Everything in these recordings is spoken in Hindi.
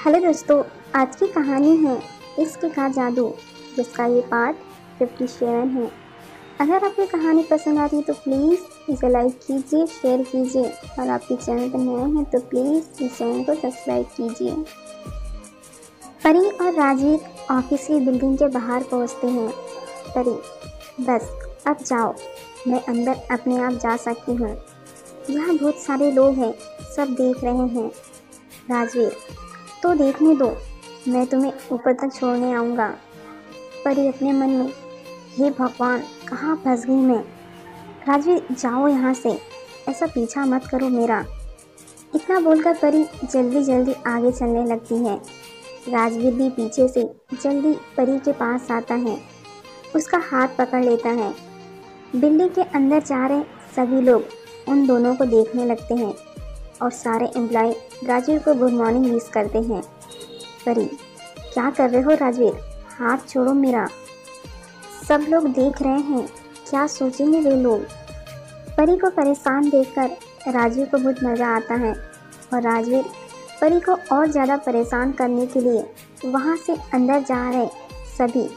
हेलो दोस्तों, आज की कहानी है इश्क का जादू, जिसका ये पार्ट 57 है। अगर आपको कहानी पसंद आती है तो प्लीज़ इसे लाइक कीजिए, शेयर कीजिए और आपके चैनल पर नए हैं तो प्लीज़ इस चैनल को सब्सक्राइब कीजिए। परी और राजीव ऑफिस की बिल्डिंग के बाहर पहुंचते हैं। परी, बस अब जाओ, मैं अंदर अपने आप जा सकती हूँ। यहाँ बहुत सारे लोग हैं, सब देख रहे हैं। राजवीर, तो देखने दो, मैं तुम्हें ऊपर तक छोड़ने आऊँगा। परी अपने मन में, हे भगवान, कहाँ फंस गई मैं। राजवीर, जाओ यहाँ से, ऐसा पीछा मत करो मेरा। इतना बोलकर परी जल्दी जल्दी आगे चलने लगती है। राजवीर भी पीछे से जल्दी परी के पास आता है, उसका हाथ पकड़ लेता है। बिल्डिंग के अंदर जा रहे सभी लोग उन दोनों को देखने लगते हैं और सारे एम्प्लॉय राजवीर को गुड मॉर्निंग विश करते हैं। परी, क्या कर रहे हो राजवीर, हाथ छोड़ो मेरा। सब लोग देख रहे हैं, क्या सोचेंगे वे लोग। परी को परेशान देखकर राजवीर को बहुत मज़ा आता है और राजवीर परी को और ज़्यादा परेशान करने के लिए वहाँ से अंदर जा रहे सभी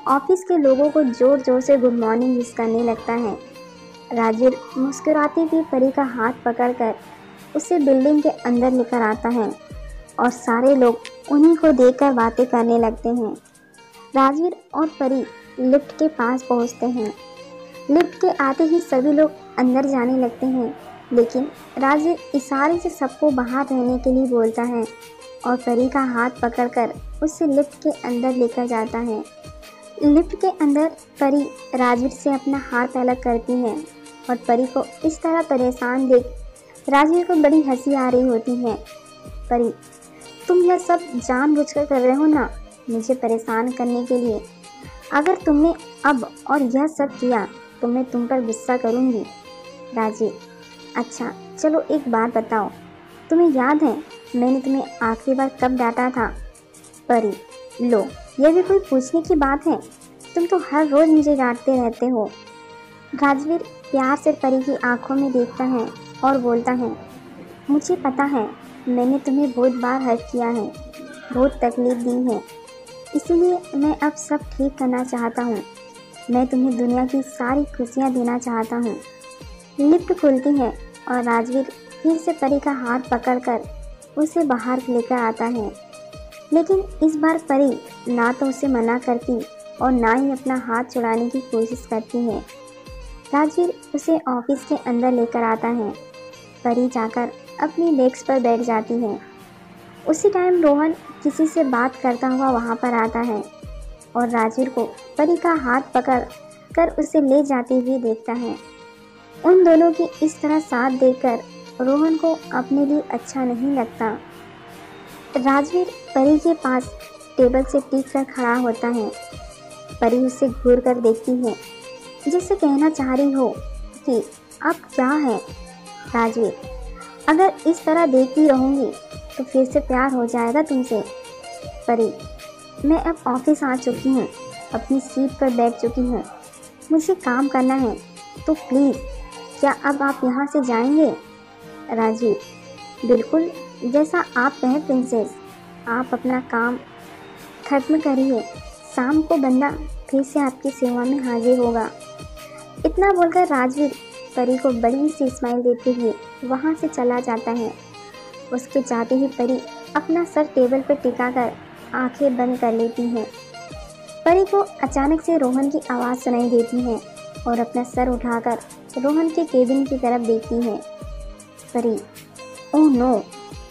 ऑफिस के लोगों को ज़ोर ज़ोर से गुड मॉर्निंग विश करने लगता है। राजवीर मुस्कुराती हुई परी का हाथ पकड़कर उसे बिल्डिंग के अंदर लेकर आता है और सारे लोग उन्हीं को देखकर बातें करने लगते हैं। राजवीर और परी लिफ्ट के पास पहुंचते हैं। लिफ्ट के आते ही सभी लोग अंदर जाने लगते हैं, लेकिन राजवीर इशारे से सबको बाहर रहने के लिए बोलता है और परी का हाथ पकड़कर उसे लिफ्ट के अंदर लेकर जाता है। लिफ्ट के अंदर परी राजवीर से अपना हाथ अलग करती है और परी को इस तरह परेशान देख राजवीर को बड़ी हंसी आ रही होती है। परी, तुम यह सब जानबूझकर कर रहे हो ना, मुझे परेशान करने के लिए। अगर तुमने अब और यह सब किया तो मैं तुम पर गुस्सा करूँगी। राजीव, अच्छा चलो एक बात बताओ, तुम्हें याद है मैंने तुम्हें आखिरी बार कब डांटा था? परी, लो, यह भी कोई पूछने की बात है, तुम तो हर रोज़ मुझे डांटते रहते हो। राजवीर प्यार से परी की आंखों में देखता है और बोलता है, मुझे पता है मैंने तुम्हें बहुत बार हर्ट किया है, बहुत तकलीफ दी है, इसीलिए मैं अब सब ठीक करना चाहता हूँ। मैं तुम्हें दुनिया की सारी खुशियाँ देना चाहता हूँ। लिफ्ट खुलती है और राजवीर फिर से परी का हाथ पकड़कर उसे बाहर लेकर आता है, लेकिन इस बार परी ना तो उसे मना करती और ना ही अपना हाथ छुड़ाने की कोशिश करती है। राजवीर उसे ऑफिस के अंदर लेकर आता है। परी जाकर अपनी डेस्क पर बैठ जाती है। उसी टाइम रोहन किसी से बात करता हुआ वहाँ पर आता है और राजवीर को परी का हाथ पकड़ कर उसे ले जाते हुए देखता है। उन दोनों की इस तरह साथ देखकर रोहन को अपने लिए अच्छा नहीं लगता। राजवीर परी के पास टेबल से टिक कर खड़ा होता है। परी उसे घूर कर देखती है, जिससे कहना चाह रही हो कि अब क्या है। राजवीर, अगर इस तरह देखती रहूँगी तो फिर से प्यार हो जाएगा तुमसे। परी, मैं अब ऑफिस आ चुकी हूँ, अपनी सीट पर बैठ चुकी हूँ, मुझे काम करना है, तो प्लीज़ क्या अब आप यहाँ से जाएंगे? राजीव, बिल्कुल जैसा आप कहें प्रिंसेस, आप अपना काम खत्म करिए, शाम को बंदा फिर से आपकी सेवा में हाजिर होगा। इतना बोलकर राजवीर परी को बड़ी सी स्माइल देते हुए वहाँ से चला जाता है। उसके जाते ही परी अपना सर टेबल पर टिकाकर आंखें बंद कर लेती है। परी को अचानक से रोहन की आवाज़ सुनाई देती है और अपना सर उठाकर रोहन के केबिन की तरफ देखती है। परी, ओह नो,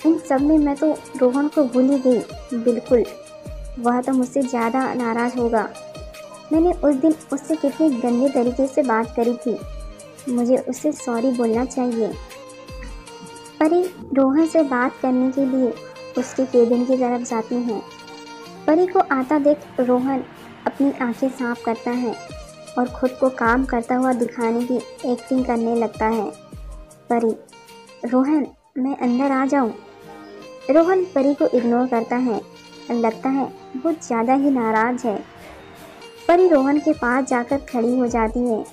इन सब में मैं तो रोहन को भूल ही गई। बिल्कुल, वह तो मुझसे ज़्यादा नाराज़ होगा। मैंने उस दिन उससे कितने गंदे तरीके से बात करी थी, मुझे उससे सॉरी बोलना चाहिए। परी रोहन से बात करने के लिए उसके केबिन की तरफ जाती है। परी को आता देख रोहन अपनी आंखें साफ करता है और खुद को काम करता हुआ दिखाने की एक्टिंग करने लगता है। परी, रोहन, मैं अंदर आ जाऊं? रोहन परी को इग्नोर करता है, लगता है बहुत ज़्यादा ही नाराज़ है। परी रोहन के पास जाकर खड़ी हो जाती है,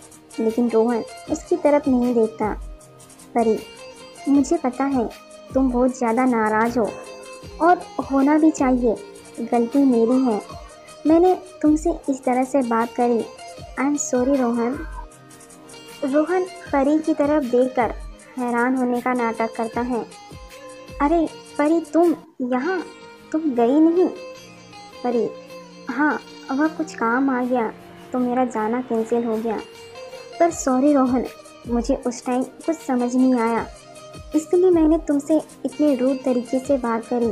लेकिन रोहन उसकी तरफ नहीं देखता। परी, मुझे पता है तुम बहुत ज़्यादा नाराज़ हो, और होना भी चाहिए। गलती मेरी है, मैंने तुमसे इस तरह से बात करी। I am sorry Rohan. Rohan परी की तरफ देखकर हैरान होने का नाटक करता है। अरे परी, तुम यहाँ? तुम गई नहीं? परी, हाँ, वह कुछ काम आ गया तो मेरा जाना कैंसिल हो गया। पर सॉरी रोहन, मुझे उस टाइम कुछ समझ नहीं आया, इसलिए मैंने तुमसे इतने रूड तरीके से बात करी।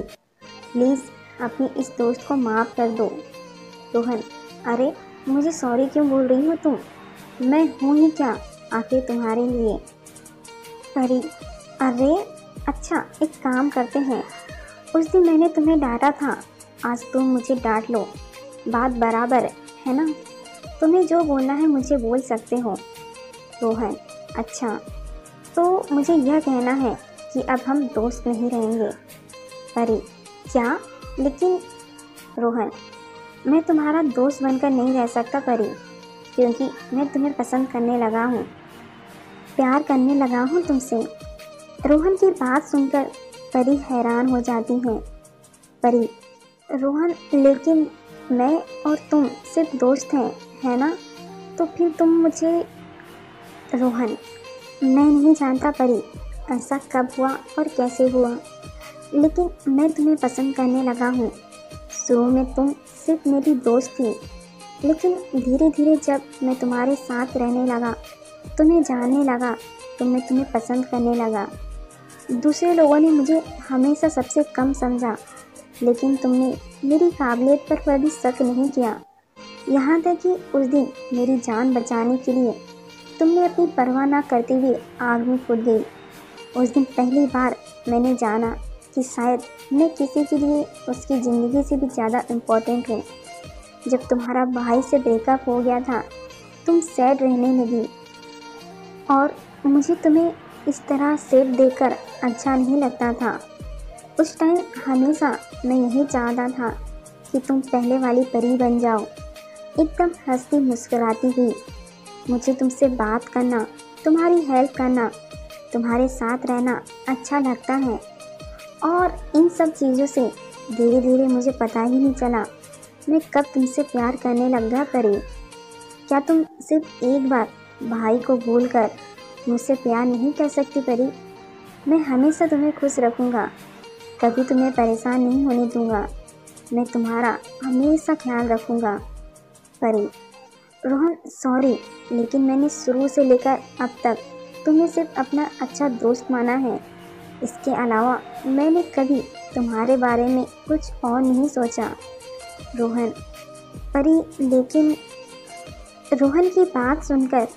प्लीज़ अपने इस दोस्त को माफ़ कर दो। रोहन, अरे मुझे सॉरी क्यों बोल रही हो तुम? मैं हूँ ही क्या आखिर तुम्हारे लिए। परी, अरे अच्छा, एक काम करते हैं, उस दिन मैंने तुम्हें डांटा था, आज तुम मुझे डांट लो, बात बराबर है ना? तुम्हें जो बोलना है मुझे बोल सकते हो। रोहन, अच्छा, तो मुझे यह कहना है कि अब हम दोस्त नहीं रहेंगे। परी, क्या? लेकिन रोहन, मैं तुम्हारा दोस्त बनकर नहीं रह सकता परी, क्योंकि मैं तुम्हें पसंद करने लगा हूँ, प्यार करने लगा हूँ तुमसे। रोहन की बात सुनकर परी हैरान हो जाती है। परी, रोहन, लेकिन मैं और तुम सिर्फ दोस्त हैं, है ना? तो फिर तुम मुझे। रोहन, मैं नहीं जानता परी, ऐसा कब हुआ और कैसे हुआ, लेकिन मैं तुम्हें पसंद करने लगा हूँ। शुरू में तुम सिर्फ मेरी दोस्त थी, लेकिन धीरे धीरे जब मैं तुम्हारे साथ रहने लगा, तुम्हें जानने लगा, तो मैं तुम्हें पसंद करने लगा। दूसरे लोगों ने मुझे हमेशा सबसे कम समझा, लेकिन तुमने मेरी काबिलियत पर कभी शक नहीं किया। यहाँ तक कि उस दिन मेरी जान बचाने के लिए तुमने अपनी परवाह ना करते हुए आग में कूद गई। उस दिन पहली बार मैंने जाना कि शायद मैं किसी के लिए उसकी ज़िंदगी से भी ज़्यादा इम्पोर्टेंट हूँ। जब तुम्हारा भाई से ब्रेकअप हो गया था, तुम सैड रहने लगी और मुझे तुम्हें इस तरह सेफ देखकर अच्छा नहीं लगता था। उस टाइम हमेशा मैं यही चाहता था कि तुम पहले वाली परी बन जाओ, एकदम हंसती मुस्कुराती हुई। मुझे तुमसे बात करना, तुम्हारी हेल्प करना, तुम्हारे साथ रहना अच्छा लगता है, और इन सब चीज़ों से धीरे धीरे मुझे पता ही नहीं चला मैं कब तुमसे प्यार करने लग गया परी। क्या तुम सिर्फ एक बार भाई को भूलकर मुझसे प्यार नहीं कर सकती परी? मैं हमेशा तुम्हें खुश रखूँगा, कभी तुम्हें परेशान नहीं होने दूँगा, मैं तुम्हारा हमेशा ख्याल रखूँगा। परी, रोहन सॉरी, लेकिन मैंने शुरू से लेकर अब तक तुम्हें सिर्फ अपना अच्छा दोस्त माना है। इसके अलावा मैंने कभी तुम्हारे बारे में कुछ और नहीं सोचा। रोहन, परी, लेकिन रोहन की बात सुनकर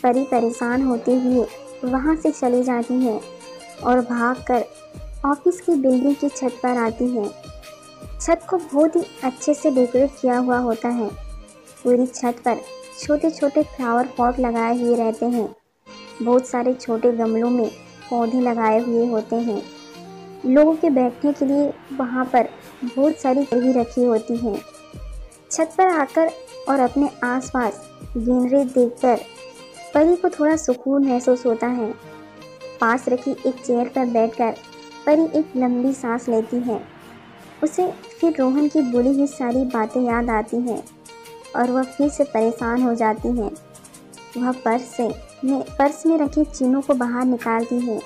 परी परेशान होते हुए वहाँ से चली जाती है और भागकर ऑफिस की बिल्डिंग की छत पर आती है। छत को बहुत ही अच्छे से डेकोरेट किया हुआ होता है। पूरी छत पर छोटे छोटे फ्लावर पॉट लगाए हुए रहते हैं। बहुत सारे छोटे गमलों में पौधे लगाए हुए होते हैं। लोगों के बैठने के लिए वहाँ पर बहुत सारी जगह रखी होती हैं। छत पर आकर और अपने आसपास ग्रीनरी देखकर परी को थोड़ा सुकून महसूस होता है। पास रखी एक चेयर पर बैठकर परी एक लंबी सांस लेती है। उसे फिर रोहन की बोली हुई सारी बातें याद आती हैं और वह फिर से परेशान हो जाती है। वह पर्स में रखी चीनों को बाहर निकालती है।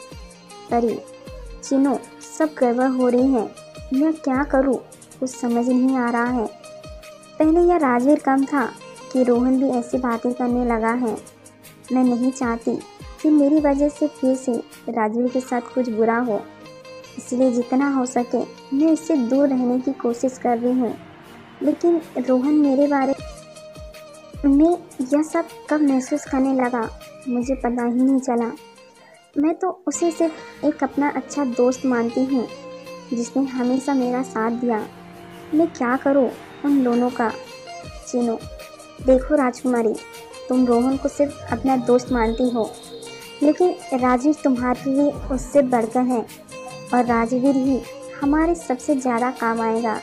परी, चीनों, सब गड़बड़ हो रही है, मैं क्या करूं? कुछ समझ नहीं आ रहा है। पहले यह राजवीर कम था कि रोहन भी ऐसी बातें करने लगा है। मैं नहीं चाहती कि मेरी वजह से फिर से राजवीर के साथ कुछ बुरा हो, इसलिए जितना हो सके मैं इससे दूर रहने की कोशिश कर रही हूँ। लेकिन रोहन मेरे बारे में यह सब कब महसूस करने लगा मुझे पता ही नहीं चला। मैं तो उसे सिर्फ एक अपना अच्छा दोस्त मानती हूँ जिसने हमेशा मेरा साथ दिया। मैं क्या करूँ उन दोनों का? चीनू, देखो राजकुमारी, तुम रोहन को सिर्फ अपना दोस्त मानती हो, लेकिन राजवीर तुम्हारे लिए उससे बढ़कर है और राजवीर ही हमारे सबसे ज़्यादा काम आएगा।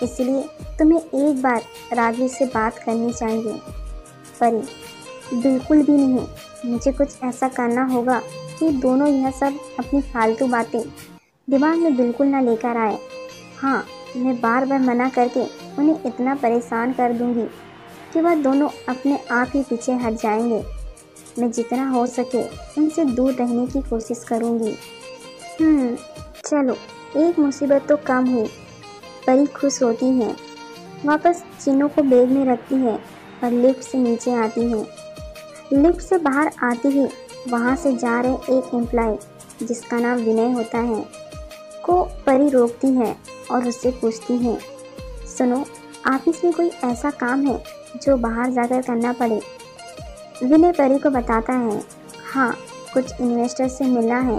इसलिए तुम्हें एक बार राजवीर से बात करनी चाहिए। परी, बिल्कुल भी नहीं, मुझे कुछ ऐसा करना होगा कि दोनों यह सब अपनी फालतू बातें दिमाग में बिल्कुल ना लेकर आए। हाँ, मैं बार बार मना करके उन्हें इतना परेशान कर दूंगी कि वह दोनों अपने आप ही पीछे हट जाएंगे। मैं जितना हो सके उनसे दूर रहने की कोशिश करूंगी। चलो, एक मुसीबत तो कम हुई। परी खुश होती है, वापस चिन्नों को बैग में रखती है और लिफ्ट से नीचे आती है। लिफ्ट से बाहर आती ही वहाँ से जा रहे एक एम्प्लॉय जिसका नाम विनय होता है को परी रोकती है और उससे पूछती है, सुनो, ऑफिस में कोई ऐसा काम है जो बाहर जाकर करना पड़े? विनय परी को बताता है, हाँ, कुछ इन्वेस्टर से मिलना है,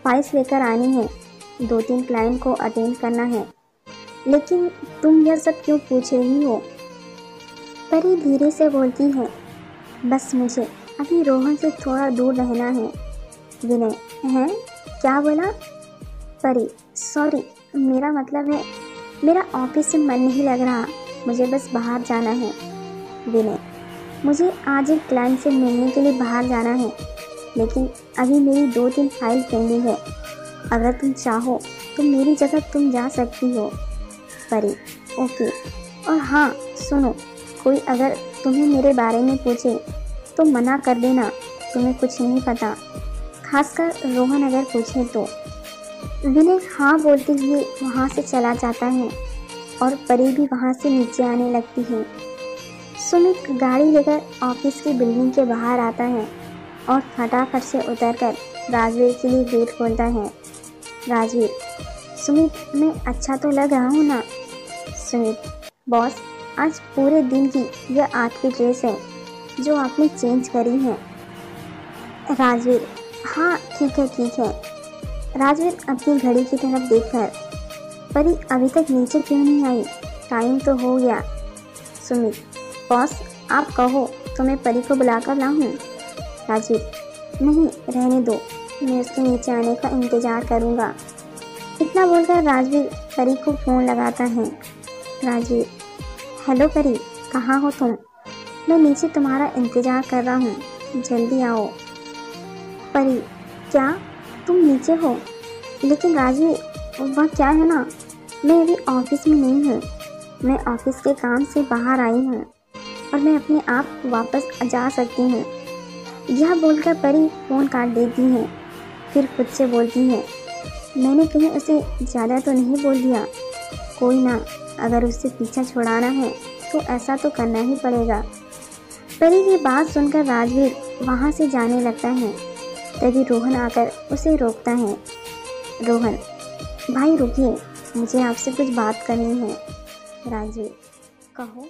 फाइल्स लेकर आनी है, 2-3 क्लाइंट को अटेंड करना है। लेकिन तुम यह सब क्यों पूछ रही हो? परी धीरे से बोलती है, बस मुझे अभी रोहन से थोड़ा दूर रहना है। विनय, हैं? क्या बोला? परी, सॉरी, मेरा मतलब है मेरा ऑफिस से मन नहीं लग रहा, मुझे बस बाहर जाना है। विनय, मुझे आज एक क्लाइंट से मिलने के लिए बाहर जाना है, लेकिन अभी मेरी 2-3 फाइल पेंडिंग है। अगर तुम चाहो तो मेरी जगह तुम जा सकती हो। परी, ओके। और हाँ सुनो, कोई अगर तुम्हें मेरे बारे में पूछे तो मना कर देना, तुम्हें कुछ नहीं पता, खासकर रोहन अगर पूछे तो। विनय हाँ बोलते हुए वहाँ से चला जाता है और परी भी वहाँ से नीचे आने लगती है। सुमित गाड़ी लेकर ऑफिस की बिल्डिंग के बाहर आता है और फटाफट से उतरकर राजवीर के लिए गेट खोलता है। राजवीर, सुमित, मैं अच्छा तो लग रहा हूँ ना? सुमित, बॉस, आज पूरे दिन की यह आखिरी ड्रेस है जो आपने चेंज करी है। राजवीर, हाँ ठीक है। राजवीर अपनी घड़ी की तरफ देखकर, परी अभी तक नीचे क्यों नहीं आई? टाइम तो हो गया। सुमित, बॉस, आप कहो तो मैं परी को बुलाकर लाऊं? राजवीर, नहीं, रहने दो, मैं उसके नीचे आने का इंतज़ार करूंगा। इतना बोलकर राजवीर परी को फ़ोन लगाता है। राजवीर, हेलो परी, कहाँ हो तुम? मैं नीचे तुम्हारा इंतज़ार कर रहा हूँ, जल्दी आओ। परी, क्या तुम नीचे हो? लेकिन राजवीर, वह क्या है ना, मैं अभी ऑफिस में नहीं हूँ, मैं ऑफिस के काम से बाहर आई हूँ और मैं अपने आप वापस जा सकती हूँ। यह बोलकर परी फ़ोन काट देती है, फिर खुद से बोलती है, मैंने कहीं उसे ज़्यादा तो नहीं बोल दिया? कोई ना, अगर उससे पीछा छुड़ाना है तो ऐसा तो करना ही पड़ेगा। परी की बात सुनकर राजवीर वहाँ से जाने लगता है। तभी रोहन आकर उसे रोकता है। रोहन, भाई रुकिए, मुझे आपसे कुछ बात करनी है। राजवीर, कहो।